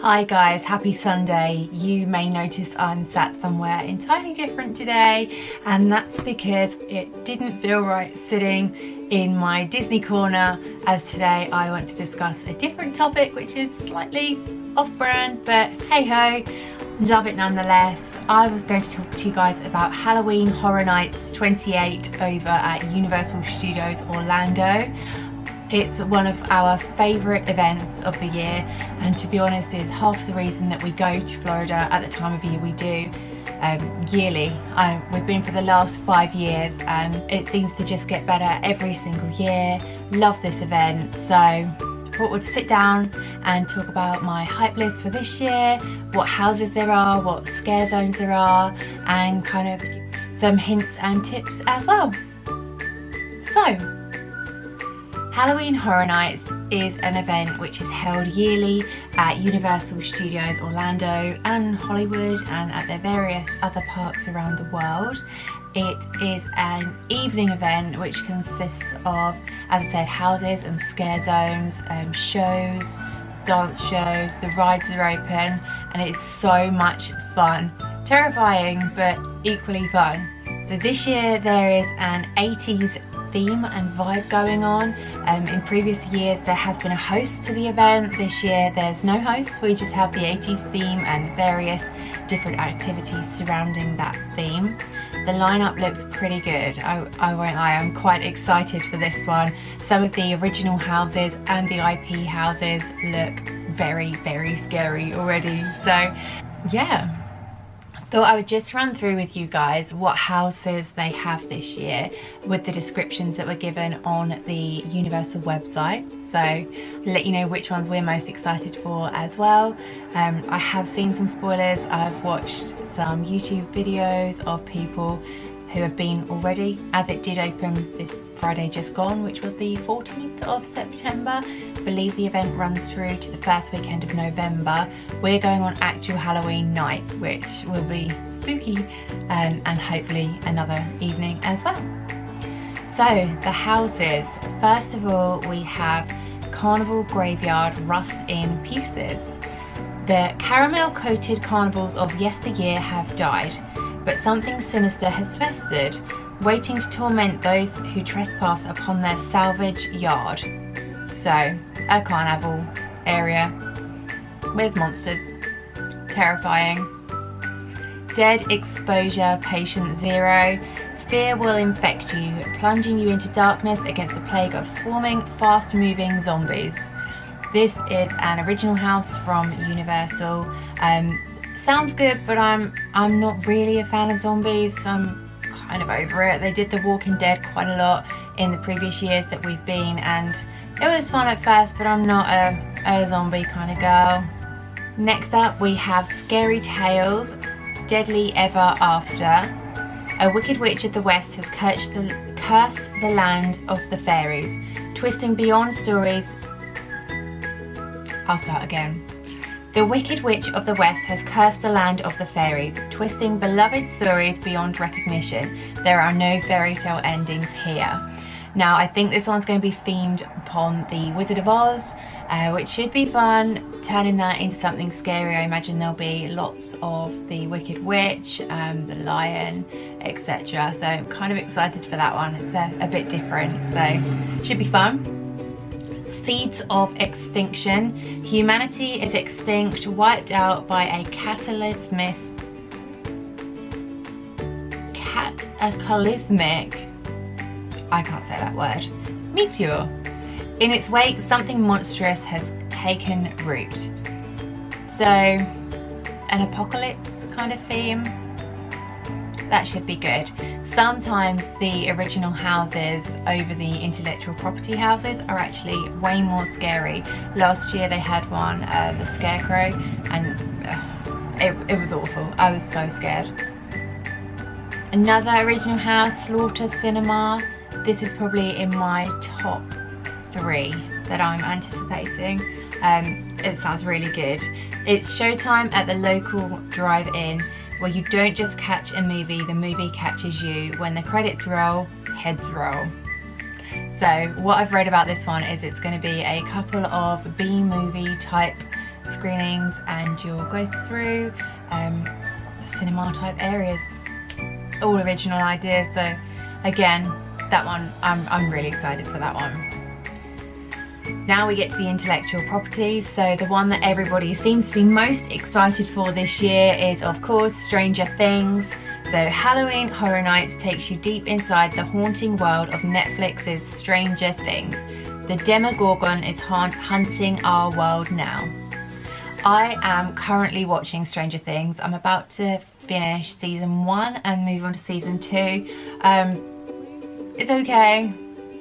Hi guys, happy Sunday. You may notice I'm sat somewhere entirely different today, and that's because it didn't feel right sitting in my Disney corner, as today I want to discuss a different topic which is slightly off-brand, but hey ho, love it nonetheless. I was going to talk to you guys about Halloween Horror Nights 28 over at Universal Studios Orlando. It's one of our favourite events of the year, and to be honest is half the reason that we go to Florida at the time of year we do, yearly. We've been for the last 5 years and it seems to just get better every single year. Love this event, so I thought we'd sit down and talk about my hype list for this year, what houses there are, what scare zones there are, and kind of some hints and tips as well. So, Halloween Horror Nights is an event which is held yearly at Universal Studios Orlando and Hollywood and at their various other parks around the world. It is an evening event which consists of, as I said, houses and scare zones, shows, dance shows. The rides are open and it's so much fun. Terrifying but equally fun. So this year there is an 80s theme and vibe going on. In previous years there has been a host to the event. This year there's no host, we just have the 80s theme and various different activities surrounding that theme. The lineup looks pretty good, I won't lie, I'm quite excited for this one. Some of the original houses and the IP houses look very, very scary already, so yeah. Thought I would just run through with you guys what houses they have this year with the descriptions that were given on the Universal website. So let you know which ones we're most excited for as well. I have seen some spoilers. I've watched some YouTube videos of people who have been already, as it did open this Friday just gone, which was the 14th of September. I believe the event runs through to the first weekend of November. We're going on actual Halloween night, which will be spooky, and hopefully another evening as well. So the houses, first of all we have Carnival Graveyard Rust in Pieces. The caramel coated carnivals of yesteryear have died, but something sinister has festered, waiting to torment those who trespass upon their salvage yard. So, a carnival area with monsters. Terrifying. Dead exposure patient 0. Fear will infect you, plunging you into darkness against a plague of swarming, fast-moving zombies. This is an original house from Universal. Sounds good, but I'm not really a fan of zombies. I'm kind of over it. They did The Walking Dead quite a lot in the previous years that we've been, and it was fun at first, but I'm not a zombie kind of girl. Next up we have Scary Tales, Deadly Ever After. A wicked witch of the west has cursed the land of the fairies, twisting beyond stories. I'll start again. The Wicked Witch of the West has cursed the land of the fairies, twisting beloved stories beyond recognition. There are no fairy tale endings here. Now I think this one's going to be themed upon the Wizard of Oz, which should be fun, turning that into something scary. I imagine there'll be lots of the Wicked Witch, the Lion, etc. So I'm kind of excited for that one. It's a bit different, so should be fun. Seeds of Extinction. Humanity is extinct, wiped out by a cataclysmic, I can't say that word, meteor. In its wake, something monstrous has taken root. So, an apocalypse kind of theme. That should be good. Sometimes the original houses over the intellectual property houses are actually way more scary. Last year they had one, the Scarecrow, and it was awful. I was so scared. Another original house, Slaughter Cinema. This is probably in my top 3 that I'm anticipating. It sounds really good. It's showtime at the local drive-in, where you don't just catch a movie, the movie catches you. When the credits roll, heads roll. So what I've read about this one is it's going to be a couple of B-movie type screenings, and you'll go through cinema type areas. All original ideas, so again, that one, I'm really excited for that one. Now we get to the intellectual properties. So the one that everybody seems to be most excited for this year is, of course, Stranger Things. So Halloween Horror Nights takes you deep inside the haunting world of Netflix's Stranger Things. The Demogorgon is hunting our world now. I am currently watching Stranger Things. I'm about to finish season 1 and move on to season 2. It's okay.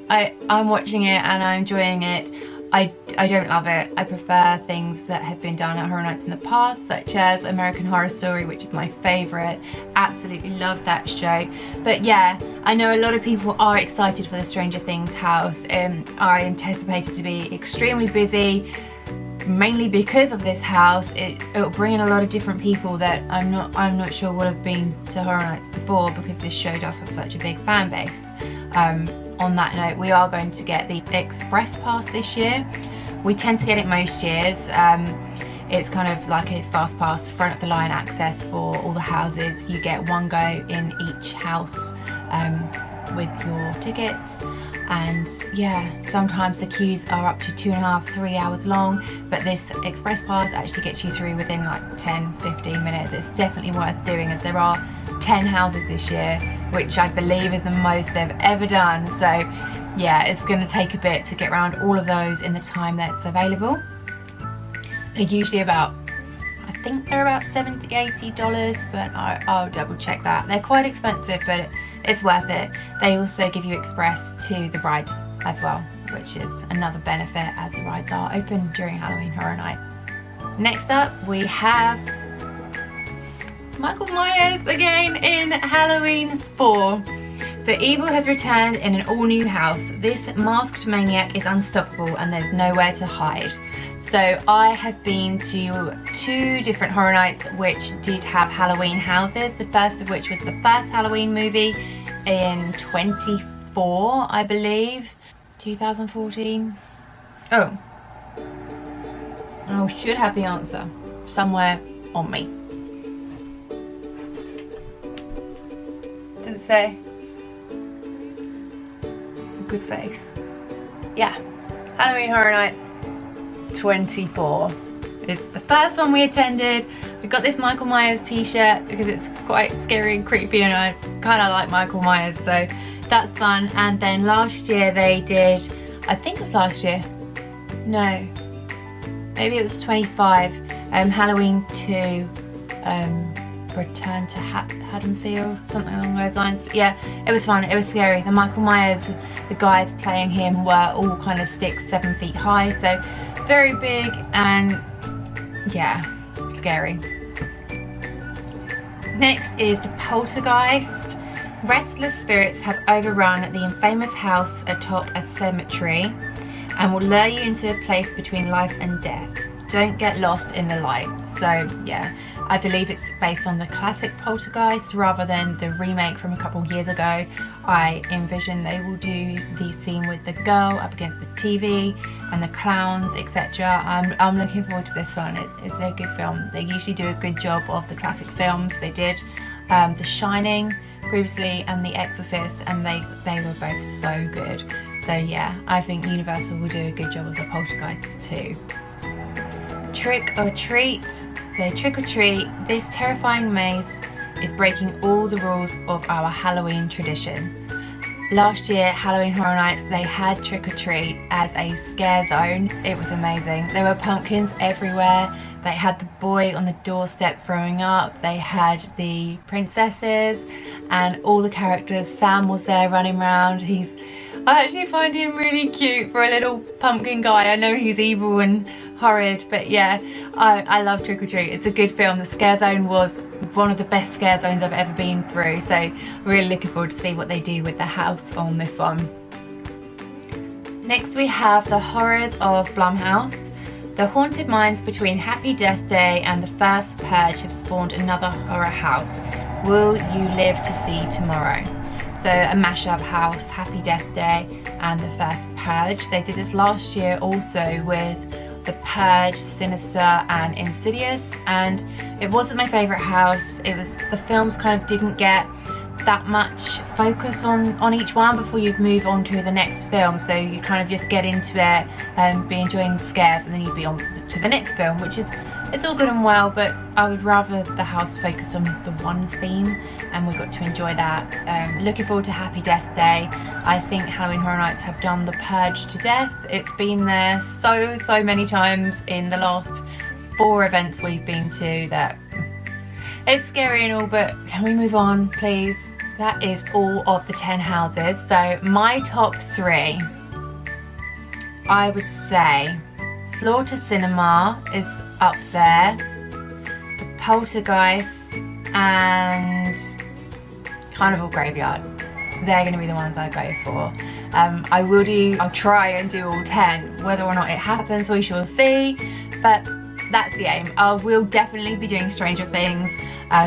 I'm watching it and I'm enjoying it. I don't love it. I prefer things that have been done at Horror Nights in the past, such as American Horror Story, which is my favourite. Absolutely love that show. But yeah, I know a lot of people are excited for the Stranger Things house. I anticipate it to be extremely busy, mainly because of this house. It'll bring in a lot of different people that I'm not sure would have been to Horror Nights before, because this show does have such a big fan base. On that note, we are going to get the Express Pass this year. We tend to get it most years. It's kind of like a fast pass, front of the line access for all the houses. You get one go in each house with your tickets. And yeah, sometimes the queues are up to 2.5 to 3 hours long, but this Express Pass actually gets you through within like 10-15 minutes. It's definitely worth doing, as there are 10 houses this year, which I believe is the most they've ever done. So yeah, it's going to take a bit to get around all of those in the time that's available. They're usually about, I think they're about $70-80, but I'll double check that. They're quite expensive, but it's worth it. They also give you express to the rides as well, which is another benefit, as the rides are open during Halloween Horror Nights. Next up, we have Michael Myers again in Halloween 4. The evil has returned in an all-new house. This masked maniac is unstoppable and there's nowhere to hide. So I have been to 2 different Horror Nights which did have Halloween houses. The first of which was the first Halloween movie in 24, I believe. 2014. Oh. I should have the answer somewhere on me. Does it say? Good face. Yeah. Halloween Horror Nights 24 is the first one we attended. We got this Michael Myers t-shirt because it's quite scary and creepy, and I kind of like Michael Myers, so that's fun. And then last year they did, I think it was last year, no, maybe it was 25, Halloween 2, Return to Haddonfield, something along those lines. But yeah, it was fun, it was scary. The Michael Myers, the guys playing him were all kind of 6-7 feet high, so very big and yeah, scary. Next is the Poltergeist. Restless spirits have overrun the infamous house atop a cemetery and will lure you into a place between life and death. Don't get lost in the light. So yeah, I believe it's based on the classic Poltergeist rather than the remake from a couple years ago. I envision they will do the scene with the girl up against the TV and the clowns, etc. I'm looking forward to this one. It's a good film. They usually do a good job of the classic films. They did The Shining previously and The Exorcist, and they were both so good. So yeah, I think Universal will do a good job of the Poltergeists too. Trick or treat. So trick or treat, this terrifying maze is breaking all the rules of our Halloween tradition. Last year, Halloween Horror Nights, they had trick or treat as a scare zone. It was amazing. There were pumpkins everywhere. They had the boy on the doorstep throwing up. They had the princesses and all the characters. Sam was there running around. I actually find him really cute for a little pumpkin guy. I know he's evil and horrid, but yeah, I love Trick or Treat. It's a good film. The scare zone was one of the best scare zones I've ever been through, so really looking forward to see what they do with the house on this one. Next we have the horrors of Plum house. The haunted minds between Happy Death Day and the first Purge have spawned another horror house. Will you live to see tomorrow? So a mashup house, Happy Death Day and the first Purge. They did this last year also with The Purge, Sinister and Insidious, and it wasn't my favourite house. It was, the films kind of didn't get that much focus on each one before you'd move on to the next film, so you kind of just get into it and be enjoying the scares, and then you'd be on to the next film, which is, it's all good and well, but I would rather the house focus on the one theme, and we got to enjoy that. Looking forward to Happy Death Day. I think Halloween Horror Nights have done The Purge to death. It's been there so many times in the last 4 events we've been to that it's scary and all, but can we move on please? That is all of the 10 houses. So my top 3, I would say Slaughter Cinema is up there, the Poltergeist and Carnival Graveyard. They're going to be the ones I go for. I'll try and do all 10. Whether or not it happens, we shall see, but that's the aim. I will definitely be doing Stranger Things,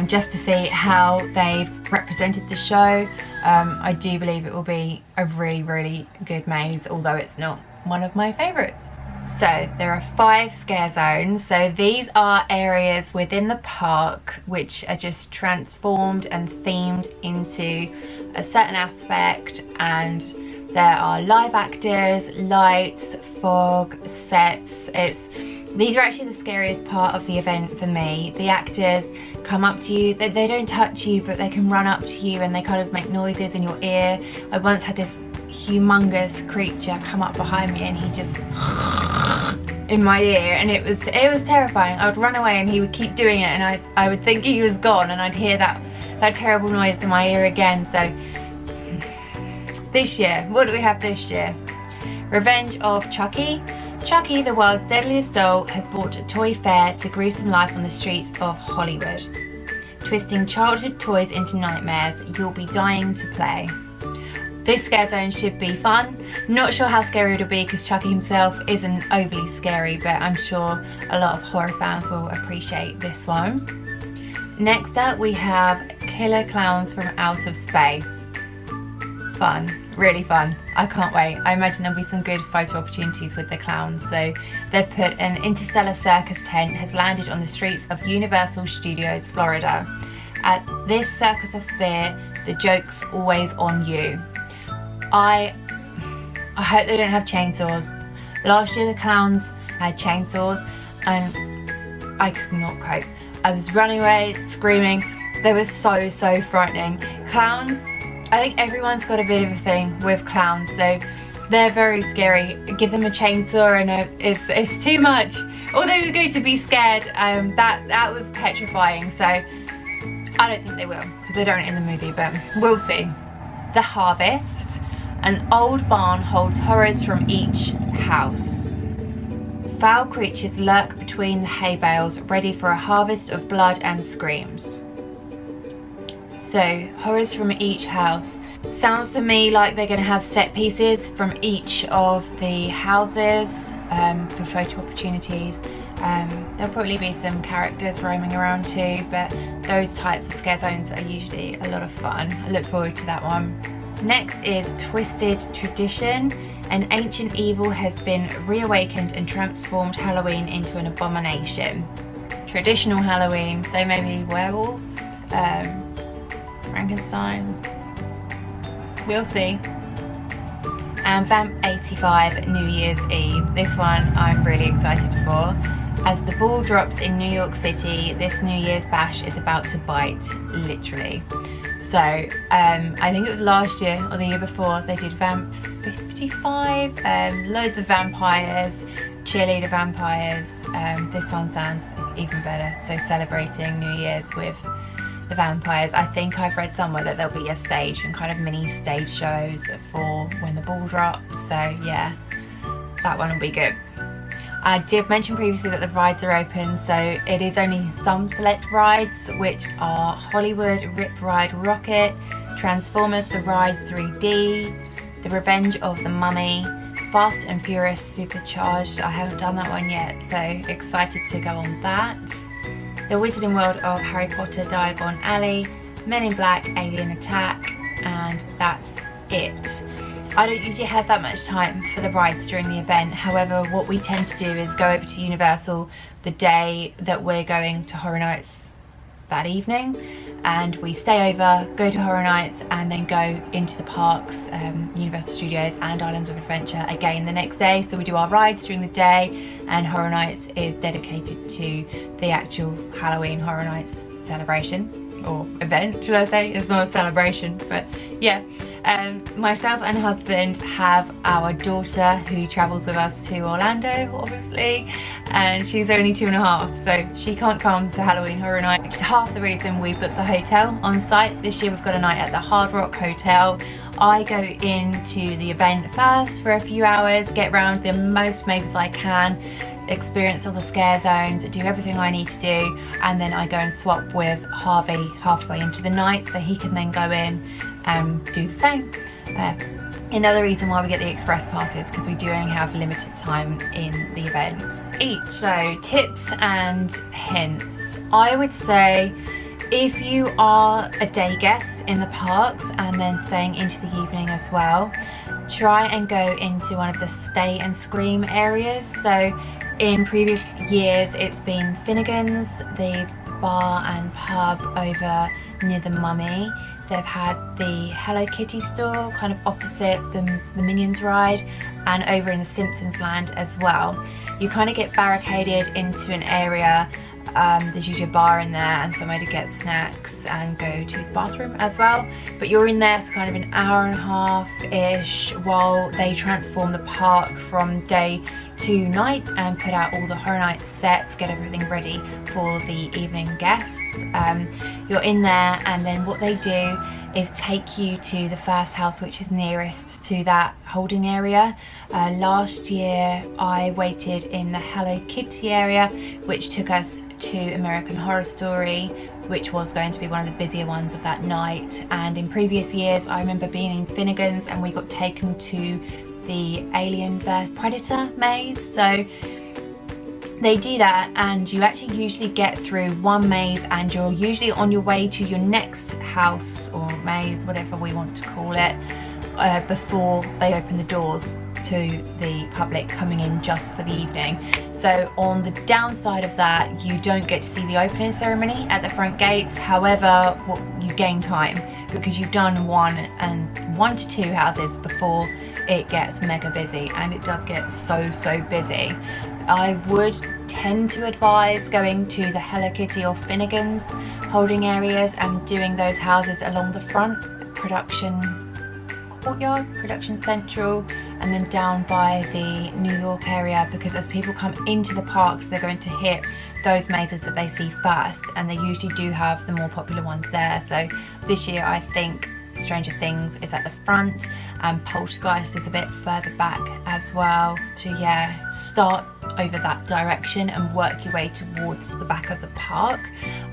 just to see how they've represented the show. I do believe it will be a really good maze, although it's not one of my favourites. So there are 5 scare zones. So these are areas within the park which are just transformed and themed into a certain aspect, and there are live actors, lights, fog, sets. These are actually the scariest part of the event for me. The actors come up to you, they don't touch you, but they can run up to you and they kind of make noises in your ear. I once had this humongous creature come up behind me and he just in my ear, and it was terrifying. I would run away and he would keep doing it, and I would think he was gone, and I'd hear that terrible noise in my ear again. So this year, what do we have this year? Revenge of Chucky. Chucky, the world's deadliest doll, has brought a toy fair to gruesome life on the streets of Hollywood. Twisting childhood toys into nightmares, you'll be dying to play. This scare zone should be fun. Not sure how scary it'll be because Chucky himself isn't overly scary, but I'm sure a lot of horror fans will appreciate this one. Next up we have Killer Clowns from Outer Space. Fun, really fun. I can't wait. I imagine there'll be some good photo opportunities with the clowns. So they've put an interstellar circus tent has landed on the streets of Universal Studios, Florida. At this circus of fear, the joke's always on you. I hope they don't have chainsaws. Last year the clowns had chainsaws and I could not cope. I was running away, screaming. They were so frightening. Clowns, I think everyone's got a bit of a thing with clowns, so they're very scary. Give them a chainsaw and it's too much. Although you're going to be scared, that was petrifying, so I don't think they will, because they don't in the movie, but we'll see. The Harvest. An old barn holds horrors from each house. Foul creatures lurk between the hay bales, ready for a harvest of blood and screams. So, horrors from each house. Sounds to me like they're going to have set pieces from each of the houses for photo opportunities. There'll probably be some characters roaming around too, but those types of scare zones are usually a lot of fun. I look forward to that one. Next is Twisted Tradition. An ancient evil has been reawakened and transformed Halloween into an abomination. Traditional Halloween, so maybe werewolves, Frankenstein, we'll see. And Vamp 85 New Year's Eve. This one I'm really excited for. As the ball drops in New York City, this New Year's bash is about to bite, literally. So, I think it was last year or the year before, they did Vamp 55, loads of vampires, cheerleader vampires. This one sounds even better, so celebrating New Year's with the vampires. I think I've read somewhere that there'll be a stage and kind of mini stage shows for when the ball drops, so yeah, that one will be good. I did mention previously that the rides are open, so it is only some select rides, which are Hollywood Rip Ride Rocket, Transformers The Ride 3D, The Revenge of the Mummy, Fast and Furious Supercharged. I haven't done that one yet, so excited to go on that. The Wizarding World of Harry Potter Diagon Alley, Men in Black Alien Attack, and that's it. I don't usually have that much time for the rides during the event. However, what we tend to do is go over to Universal the day that we're going to Horror Nights that evening, and we stay over, go to Horror Nights, and then go into the parks, Universal Studios and Islands of Adventure again the next day. So we do our rides during the day, and Horror Nights is dedicated to the actual Halloween Horror Nights celebration, or event should I say. It's not a celebration, but yeah. Myself and husband have our daughter who travels with us to Orlando, obviously, and she's only 2.5, so she can't come to Halloween Horror Night, which is half the reason we booked the hotel on site. This year we've got a night at the Hard Rock Hotel. I go into the event first for a few hours, get around the most mazes I can, experience all the scare zones, do everything I need to do, and then I go and swap with Harvey halfway into the night so he can then go in and do the same. Another reason why we get the express passes, because we do only have limited time in the event each. So tips and hints. I would say if you are a day guest in the parks and then staying into the evening as well, try and go into one of the stay and scream areas. So in previous years it's been Finnegan's, the bar and pub over near the Mummy. They've had the Hello Kitty store kind of opposite the Minions ride, and over in the Simpsons land as well. You kind of get barricaded into an area. There's usually a bar in there and somewhere to get snacks and go to the bathroom as well. But you're in there for kind of an hour and a half-ish while they transform the park from day to night and put out all the Horror Nights sets, get everything ready for the evening guests. You're in there, and then what they do is take you to the first house which is nearest to that holding area. Last year I waited in the Hello Kitty area, which took us to American Horror Story, which was going to be one of the busier ones of that night. And in previous years I remember being in Finnegan's and we got taken to the Alien vs Predator maze. So they do that, and you actually usually get through one maze and you're usually on your way to your next house or maze, whatever we want to call it, before they open the doors to the public coming in just for the evening. So on the downside of that, you don't get to see the opening ceremony at the front gates. However, you gain time because you've done 1 to 2 houses before it gets mega busy, and it does get so busy. I would tend to advise going to the Hello Kitty or Finnegan's holding areas and doing those houses along the front, Production Courtyard, Production Central, and then down by the New York area, because as people come into the parks they're going to hit those mazes that they see first, and they usually do have the more popular ones there. So this year I think Stranger Things is at the front and Poltergeist is a bit further back as well, to start over that direction and work your way towards the back of the park.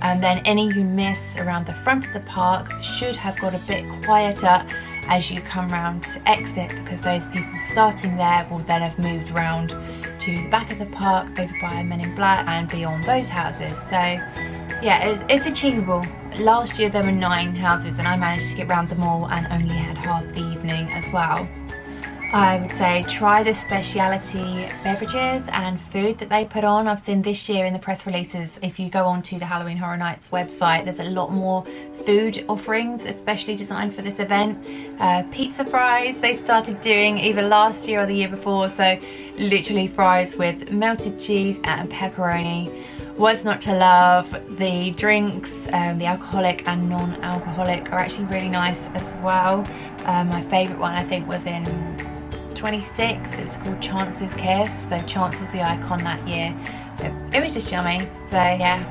And then any you miss around the front of the park should have got a bit quieter as you come round to exit, because those people starting there will then have moved round to the back of the park over by Men in Black and beyond those houses. So yeah, it's achievable. Last year there were 9 houses and I managed to get round them all and only had half the evening as well. I would say try the speciality beverages and food that they put on. I've seen this year in the press releases, if you go onto the Halloween Horror Nights website, there's a lot more food offerings especially designed for this event. Pizza fries they started doing either last year or the year before, so literally fries with melted cheese and pepperoni. What's not to love? The drinks, the alcoholic and non-alcoholic, are actually really nice as well. My favourite one I think was in 26, it was called Chance's Kiss. So Chance was the icon that year. It was just yummy. So yeah,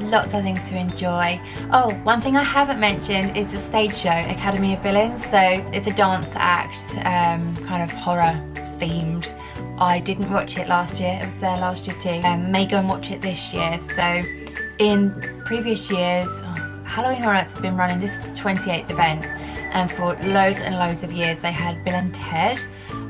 lots of things to enjoy. Oh, one thing I haven't mentioned is the stage show, Academy of Villains. So it's a dance act, kind of horror themed. I didn't watch it last year, it was there last year too. May go and watch it this year. So in previous years, Halloween Horror Nights has been running, this is the 28th event, and for loads and loads of years they had Bill and Ted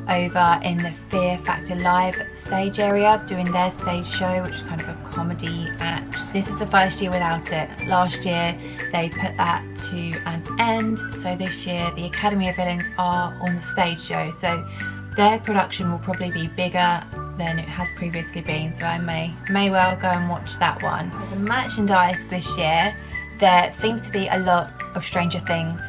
over in the Fear Factor Live stage area doing their stage show, which is kind of a comedy act. This is the first year without it. Last year they put that to an end, so this year the Academy of Villains are on the stage show, so their production will probably be bigger than it has previously been, so I may well go and watch that one. For the merchandise this year, there seems to be a lot of Stranger Things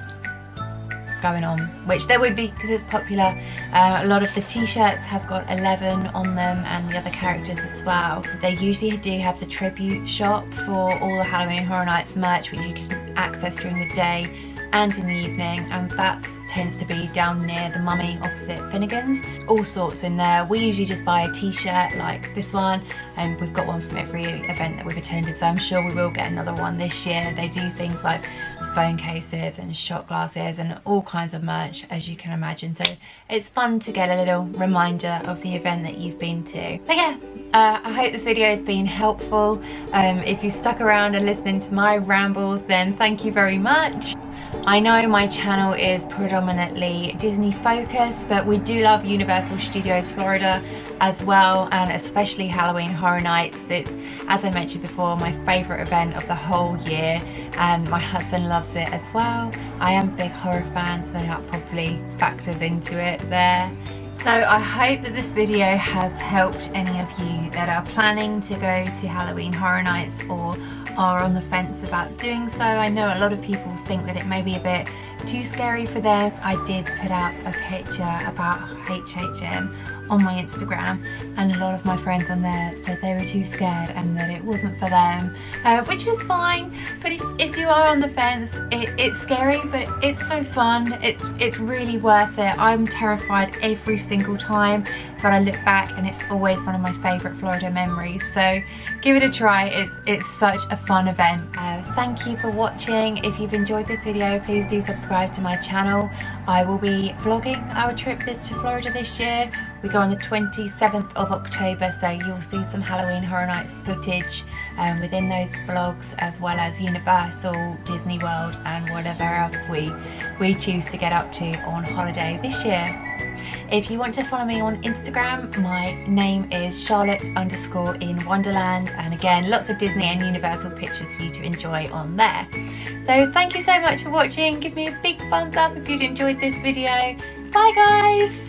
going on, which there would be because it's popular. A lot of the t-shirts have got 11 on them and the other characters as well. They usually do have the tribute shop for all the Halloween Horror Nights merch, which you can access during the day and in the evening, and that tends to be down near the Mummy opposite Finnegan's. All sorts in there. We usually just buy a t-shirt like this one, and we've got one from every event that we've attended, so I'm sure we will get another one this year. They do things like phone cases and shot glasses and all kinds of merch, as you can imagine, so it's fun to get a little reminder of the event that you've been to. So yeah, I hope this video has been helpful. If you stuck around and listening to my rambles, then thank you very much. I know my channel is predominantly Disney focused, but we do love Universal Studios Florida as well, and especially Halloween Horror Nights. It's, as I mentioned before, my favourite event of the whole year, and my husband loves it as well. I am a big horror fan, so that probably factors into it there. So I hope that this video has helped any of you that are planning to go to Halloween Horror Nights or are on the fence about doing so. I know a lot of people think that it may be a bit too scary for them. I did put out a picture about HHN on my Instagram, and a lot of my friends on there said they were too scared and that it wasn't for them, which is fine. But if you are on the fence, it's scary, but it's so fun. It's really worth it. I'm terrified every single time, but I look back and it's always one of my favourite Florida memories. So give it a try. It's such a fun event. Thank you for watching. If you've enjoyed this video, please do subscribe to my channel. I will be vlogging our trip to Florida this year. We go on the 27th of October, so you'll see some Halloween Horror Nights footage within those vlogs, as well as Universal, Disney World and whatever else we choose to get up to on holiday this year. If you want to follow me on Instagram, my name is Charlotte_in_Wonderland, and again, lots of Disney and Universal pictures for you to enjoy on there. So thank you so much for watching. Give me a big thumbs up if you'd enjoyed this video. Bye guys!